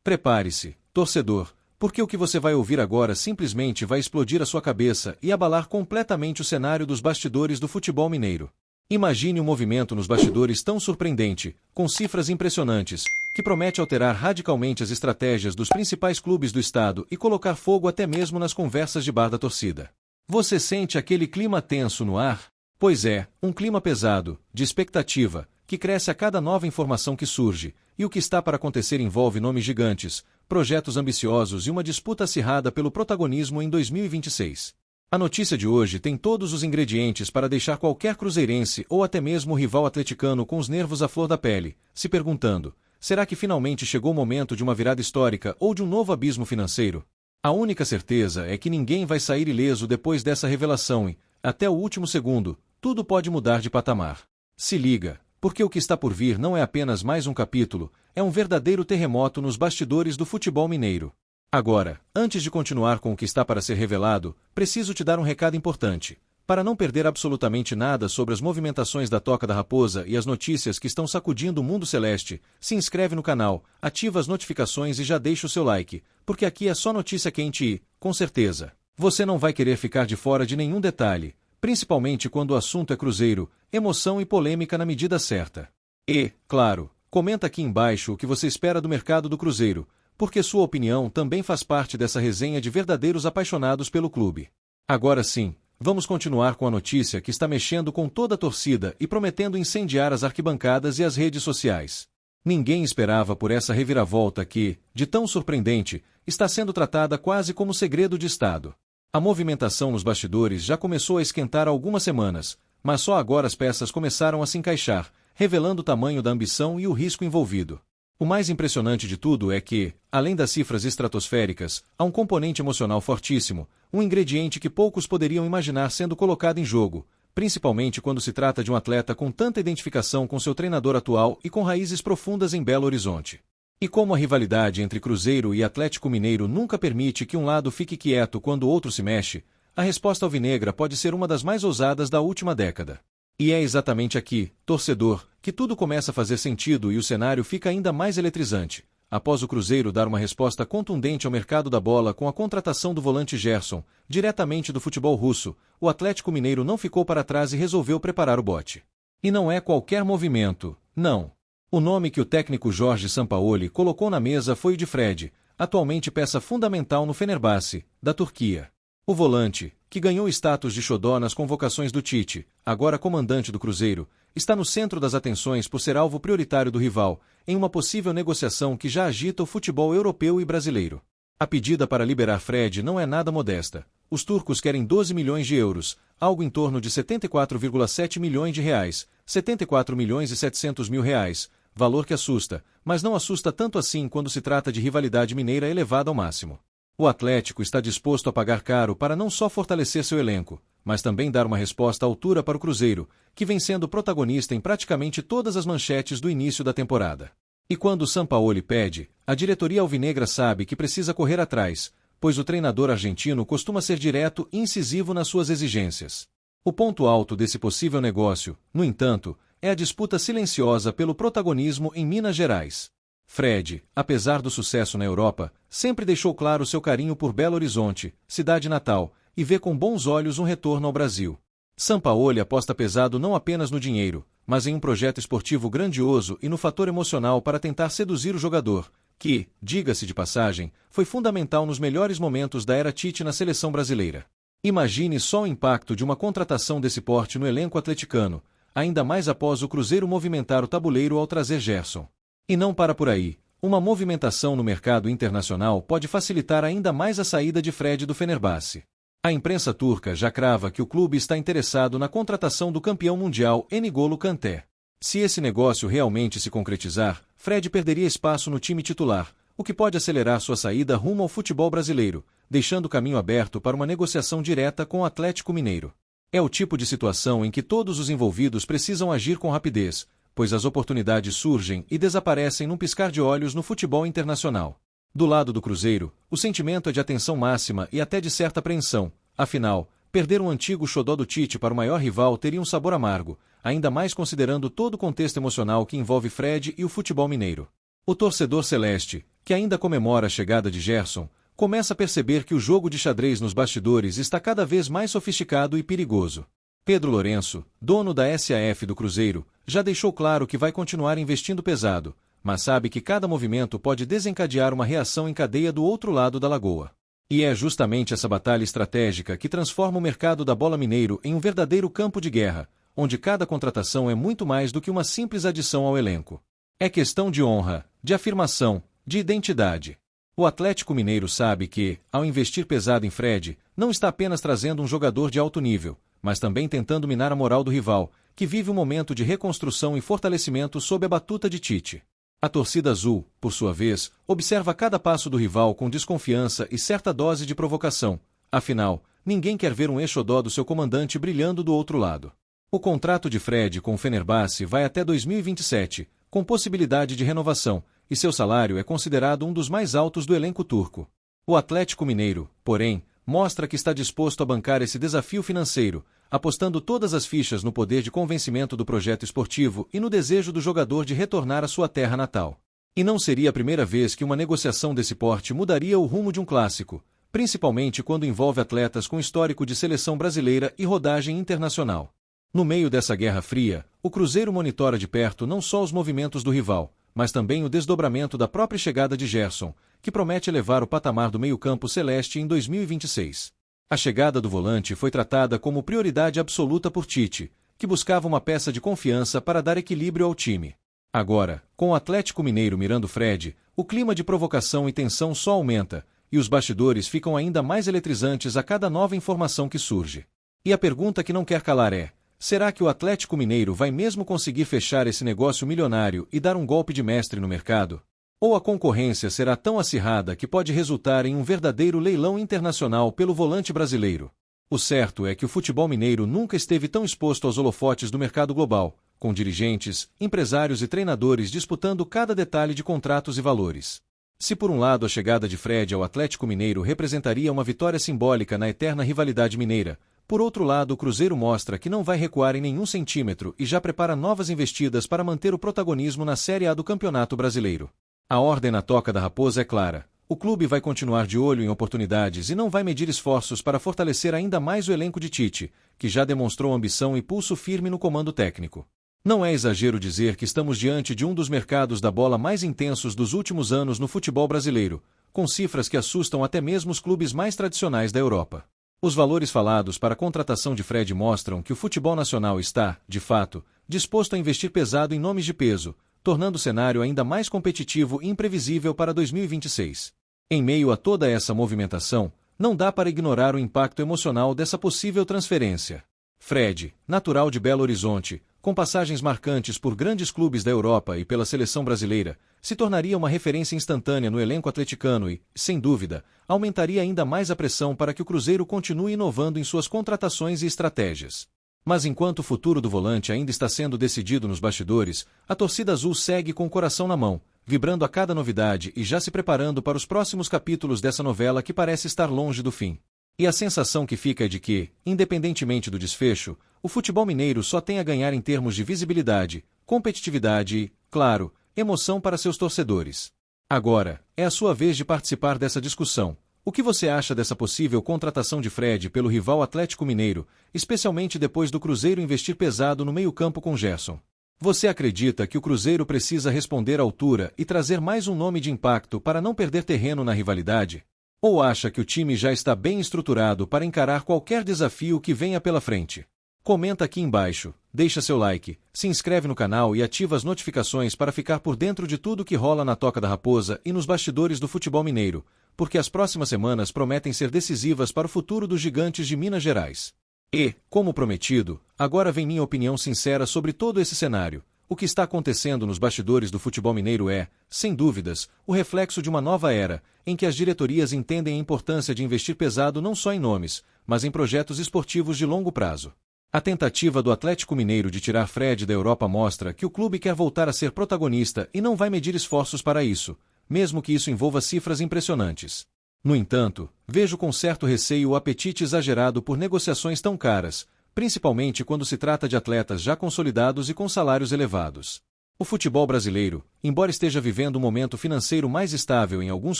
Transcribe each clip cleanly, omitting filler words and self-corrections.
Prepare-se, torcedor, porque o que você vai ouvir agora simplesmente vai explodir a sua cabeça e abalar completamente o cenário dos bastidores do futebol mineiro. Imagine um movimento nos bastidores tão surpreendente, com cifras impressionantes, que promete alterar radicalmente as estratégias dos principais clubes do estado e colocar fogo até mesmo nas conversas de bar da torcida. Você sente aquele clima tenso no ar? Pois é, um clima pesado, de expectativa, que cresce a cada nova informação que surge, e o que está para acontecer envolve nomes gigantes, projetos ambiciosos e uma disputa acirrada pelo protagonismo em 2026. A notícia de hoje tem todos os ingredientes para deixar qualquer cruzeirense ou até mesmo rival atleticano com os nervos à flor da pele, se perguntando: será que finalmente chegou o momento de uma virada histórica ou de um novo abismo financeiro? A única certeza é que ninguém vai sair ileso depois dessa revelação e, até o último segundo, tudo pode mudar de patamar. Se liga, porque o que está por vir não é apenas mais um capítulo, é um verdadeiro terremoto nos bastidores do futebol mineiro. Agora, antes de continuar com o que está para ser revelado, preciso te dar um recado importante. Para não perder absolutamente nada sobre as movimentações da Toca da Raposa e as notícias que estão sacudindo o mundo celeste, se inscreve no canal, ativa as notificações e já deixa o seu like, porque aqui é só notícia quente e, com certeza, você não vai querer ficar de fora de nenhum detalhe, principalmente quando o assunto é Cruzeiro, emoção e polêmica na medida certa. E, claro, comenta aqui embaixo o que você espera do mercado do Cruzeiro, porque sua opinião também faz parte dessa resenha de verdadeiros apaixonados pelo clube. Agora sim, vamos continuar com a notícia que está mexendo com toda a torcida e prometendo incendiar as arquibancadas e as redes sociais. Ninguém esperava por essa reviravolta que, de tão surpreendente, está sendo tratada quase como segredo de Estado. A movimentação nos bastidores já começou a esquentar há algumas semanas, mas só agora as peças começaram a se encaixar, revelando o tamanho da ambição e o risco envolvido. O mais impressionante de tudo é que, além das cifras estratosféricas, há um componente emocional fortíssimo, um ingrediente que poucos poderiam imaginar sendo colocado em jogo, principalmente quando se trata de um atleta com tanta identificação com seu treinador atual e com raízes profundas em Belo Horizonte. E como a rivalidade entre Cruzeiro e Atlético Mineiro nunca permite que um lado fique quieto quando o outro se mexe, a resposta alvinegra pode ser uma das mais ousadas da última década. E é exatamente aqui, torcedor, que tudo começa a fazer sentido e o cenário fica ainda mais eletrizante. Após o Cruzeiro dar uma resposta contundente ao mercado da bola com a contratação do volante Gerson, diretamente do futebol russo, o Atlético Mineiro não ficou para trás e resolveu preparar o bote. E não é qualquer movimento, não. O nome que o técnico Jorge Sampaoli colocou na mesa foi o de Fred, atualmente peça fundamental no Fenerbahçe, da Turquia. O volante, que ganhou status de xodó nas convocações do Tite, agora comandante do Cruzeiro, está no centro das atenções por ser alvo prioritário do rival, em uma possível negociação que já agita o futebol europeu e brasileiro. A pedida para liberar Fred não é nada modesta. Os turcos querem 12 milhões de euros, algo em torno de 74,7 milhões de reais, 74 milhões e 700 mil reais, valor que assusta, mas não assusta tanto assim quando se trata de rivalidade mineira elevada ao máximo. O Atlético está disposto a pagar caro para não só fortalecer seu elenco, mas também dar uma resposta à altura para o Cruzeiro, que vem sendo protagonista em praticamente todas as manchetes do início da temporada. E quando o Sampaoli pede, a diretoria alvinegra sabe que precisa correr atrás, pois o treinador argentino costuma ser direto e incisivo nas suas exigências. O ponto alto desse possível negócio, no entanto, é a disputa silenciosa pelo protagonismo em Minas Gerais. Fred, apesar do sucesso na Europa, sempre deixou claro seu carinho por Belo Horizonte, cidade natal, e vê com bons olhos um retorno ao Brasil. Sampaoli aposta pesado não apenas no dinheiro, mas em um projeto esportivo grandioso e no fator emocional para tentar seduzir o jogador, que, diga-se de passagem, foi fundamental nos melhores momentos da era Tite na seleção brasileira. Imagine só o impacto de uma contratação desse porte no elenco atleticano, ainda mais após o Cruzeiro movimentar o tabuleiro ao trazer Gerson. E não para por aí. Uma movimentação no mercado internacional pode facilitar ainda mais a saída de Fred do Fenerbahçe. A imprensa turca já crava que o clube está interessado na contratação do campeão mundial N'Golo Kanté. Se esse negócio realmente se concretizar, Fred perderia espaço no time titular, o que pode acelerar sua saída rumo ao futebol brasileiro, deixando o caminho aberto para uma negociação direta com o Atlético Mineiro. É o tipo de situação em que todos os envolvidos precisam agir com rapidez, pois as oportunidades surgem e desaparecem num piscar de olhos no futebol internacional. Do lado do Cruzeiro, o sentimento é de atenção máxima e até de certa apreensão. Afinal, perder um antigo xodó do Tite para o maior rival teria um sabor amargo, ainda mais considerando todo o contexto emocional que envolve Fred e o futebol mineiro. O torcedor celeste, que ainda comemora a chegada de Gerson, começa a perceber que o jogo de xadrez nos bastidores está cada vez mais sofisticado e perigoso. Pedro Lourenço, dono da SAF do Cruzeiro, já deixou claro que vai continuar investindo pesado, mas sabe que cada movimento pode desencadear uma reação em cadeia do outro lado da lagoa. E é justamente essa batalha estratégica que transforma o mercado da bola mineiro em um verdadeiro campo de guerra, onde cada contratação é muito mais do que uma simples adição ao elenco. É questão de honra, de afirmação, de identidade. O Atlético Mineiro sabe que, ao investir pesado em Fred, não está apenas trazendo um jogador de alto nível, mas também tentando minar a moral do rival, que vive um momento de reconstrução e fortalecimento sob a batuta de Tite. A torcida azul, por sua vez, observa cada passo do rival com desconfiança e certa dose de provocação. Afinal, ninguém quer ver um exodó do seu comandante brilhando do outro lado. O contrato de Fred com o Fenerbahçe vai até 2027, com possibilidade de renovação, e seu salário é considerado um dos mais altos do elenco turco. O Atlético Mineiro, porém, mostra que está disposto a bancar esse desafio financeiro, apostando todas as fichas no poder de convencimento do projeto esportivo e no desejo do jogador de retornar à sua terra natal. E não seria a primeira vez que uma negociação desse porte mudaria o rumo de um clássico, principalmente quando envolve atletas com histórico de seleção brasileira e rodagem internacional. No meio dessa guerra fria, o Cruzeiro monitora de perto não só os movimentos do rival, mas também o desdobramento da própria chegada de Gerson, que promete elevar o patamar do meio-campo celeste em 2026. A chegada do volante foi tratada como prioridade absoluta por Tite, que buscava uma peça de confiança para dar equilíbrio ao time. Agora, com o Atlético Mineiro mirando Fred, o clima de provocação e tensão só aumenta, e os bastidores ficam ainda mais eletrizantes a cada nova informação que surge. E a pergunta que não quer calar é: será que o Atlético Mineiro vai mesmo conseguir fechar esse negócio milionário e dar um golpe de mestre no mercado? Ou a concorrência será tão acirrada que pode resultar em um verdadeiro leilão internacional pelo volante brasileiro? O certo é que o futebol mineiro nunca esteve tão exposto aos holofotes do mercado global, com dirigentes, empresários e treinadores disputando cada detalhe de contratos e valores. Se por um lado a chegada de Fred ao Atlético Mineiro representaria uma vitória simbólica na eterna rivalidade mineira, por outro lado o Cruzeiro mostra que não vai recuar em nenhum centímetro e já prepara novas investidas para manter o protagonismo na Série A do Campeonato Brasileiro. A ordem na Toca da Raposa é clara: o clube vai continuar de olho em oportunidades e não vai medir esforços para fortalecer ainda mais o elenco de Tite, que já demonstrou ambição e pulso firme no comando técnico. Não é exagero dizer que estamos diante de um dos mercados da bola mais intensos dos últimos anos no futebol brasileiro, com cifras que assustam até mesmo os clubes mais tradicionais da Europa. Os valores falados para a contratação de Fred mostram que o futebol nacional está, de fato, disposto a investir pesado em nomes de peso, tornando o cenário ainda mais competitivo e imprevisível para 2026. Em meio a toda essa movimentação, não dá para ignorar o impacto emocional dessa possível transferência. Fred, natural de Belo Horizonte, com passagens marcantes por grandes clubes da Europa e pela seleção brasileira, se tornaria uma referência instantânea no elenco atleticano e, sem dúvida, aumentaria ainda mais a pressão para que o Cruzeiro continue inovando em suas contratações e estratégias. Mas enquanto o futuro do volante ainda está sendo decidido nos bastidores, a torcida azul segue com o coração na mão, vibrando a cada novidade e já se preparando para os próximos capítulos dessa novela que parece estar longe do fim. E a sensação que fica é de que, independentemente do desfecho, o futebol mineiro só tem a ganhar em termos de visibilidade, competitividade e, claro, emoção para seus torcedores. Agora, é a sua vez de participar dessa discussão. O que você acha dessa possível contratação de Fred pelo rival Atlético Mineiro, especialmente depois do Cruzeiro investir pesado no meio-campo com Gerson? Você acredita que o Cruzeiro precisa responder à altura e trazer mais um nome de impacto para não perder terreno na rivalidade? Ou acha que o time já está bem estruturado para encarar qualquer desafio que venha pela frente? Comenta aqui embaixo, deixa seu like, se inscreve no canal e ativa as notificações para ficar por dentro de tudo que rola na Toca da Raposa e nos bastidores do futebol mineiro, porque as próximas semanas prometem ser decisivas para o futuro dos gigantes de Minas Gerais. E, como prometido, agora vem minha opinião sincera sobre todo esse cenário. O que está acontecendo nos bastidores do futebol mineiro é, sem dúvidas, o reflexo de uma nova era, em que as diretorias entendem a importância de investir pesado não só em nomes, mas em projetos esportivos de longo prazo. A tentativa do Atlético Mineiro de tirar Fred da Europa mostra que o clube quer voltar a ser protagonista e não vai medir esforços para isso, mesmo que isso envolva cifras impressionantes. No entanto, vejo com certo receio o apetite exagerado por negociações tão caras, principalmente quando se trata de atletas já consolidados e com salários elevados. O futebol brasileiro, embora esteja vivendo um momento financeiro mais estável em alguns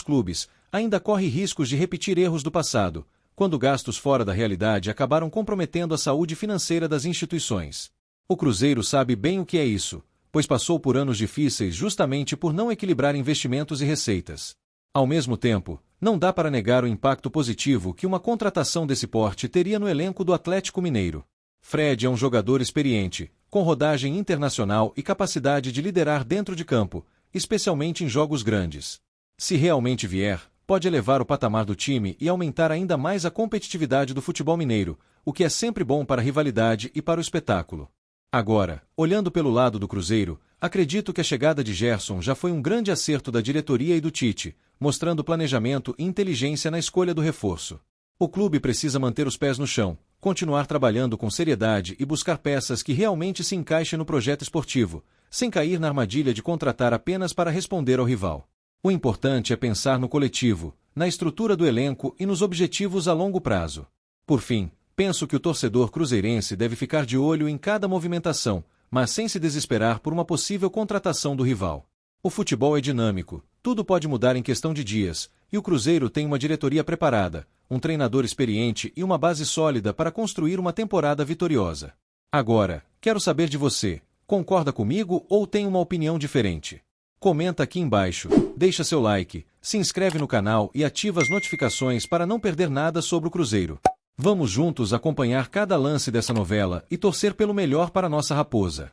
clubes, ainda corre riscos de repetir erros do passado, quando gastos fora da realidade acabaram comprometendo a saúde financeira das instituições. O Cruzeiro sabe bem o que é isso, pois passou por anos difíceis justamente por não equilibrar investimentos e receitas. Ao mesmo tempo, não dá para negar o impacto positivo que uma contratação desse porte teria no elenco do Atlético Mineiro. Fred é um jogador experiente, com rodagem internacional e capacidade de liderar dentro de campo, especialmente em jogos grandes. Se realmente vier, pode elevar o patamar do time e aumentar ainda mais a competitividade do futebol mineiro, o que é sempre bom para a rivalidade e para o espetáculo. Agora, olhando pelo lado do Cruzeiro, acredito que a chegada de Gerson já foi um grande acerto da diretoria e do Tite, mostrando planejamento e inteligência na escolha do reforço. O clube precisa manter os pés no chão, continuar trabalhando com seriedade e buscar peças que realmente se encaixem no projeto esportivo, sem cair na armadilha de contratar apenas para responder ao rival. O importante é pensar no coletivo, na estrutura do elenco e nos objetivos a longo prazo. Por fim, penso que o torcedor cruzeirense deve ficar de olho em cada movimentação, mas sem se desesperar por uma possível contratação do rival. O futebol é dinâmico, tudo pode mudar em questão de dias, e o Cruzeiro tem uma diretoria preparada, um treinador experiente e uma base sólida para construir uma temporada vitoriosa. Agora, quero saber de você, concorda comigo ou tem uma opinião diferente? Comenta aqui embaixo, deixa seu like, se inscreve no canal e ativa as notificações para não perder nada sobre o Cruzeiro. Vamos juntos acompanhar cada lance dessa novela e torcer pelo melhor para nossa raposa.